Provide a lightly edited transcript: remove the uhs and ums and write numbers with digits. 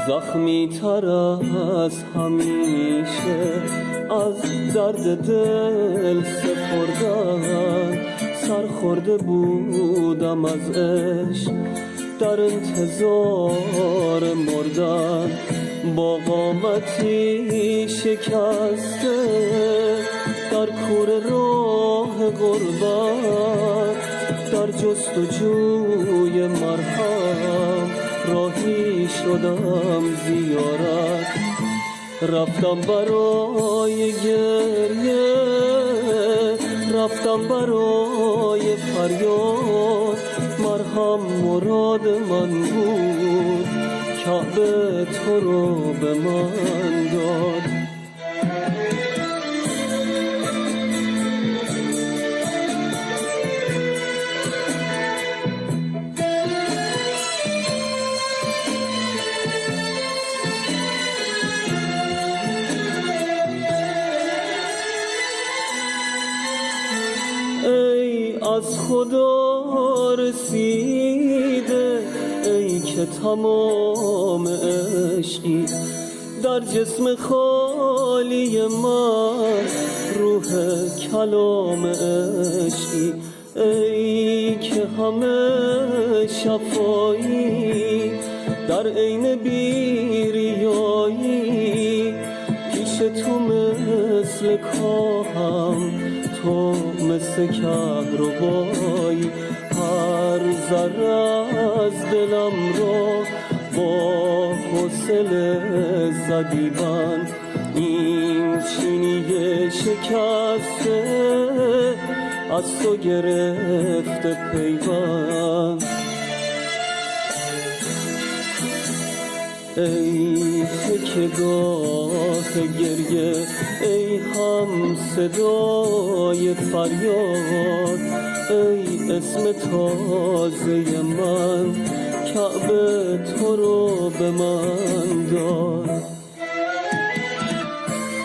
زخمی تر از همیشه از درد دل سپردن، سر خورده بودم از عشق در انتظار مردن، با قامتی شکسته در کوره راه غربت، در جستجوی مرهم راهی شدم زیارت. رفتم برای گریه، رفتم برای فریاد، مرهم مراد من بود، کعبه تو رو به من داد. ای از خدا رسیده، ای که تمام عشقی در جسم خالی من، روح کلام عشقی، ای که همه شفایی در عین بیریایی، پیش تو مثل کاهم، تو مثل کهربایی، هر ذره از دلم را با حوصله زدی بند، این چینی شکسته از تو گرفته پیوند. ای تکیه‌گاه گریه، ای هم صدای فریاد، ای اسم تازه من، کعبه تو رو به من داد.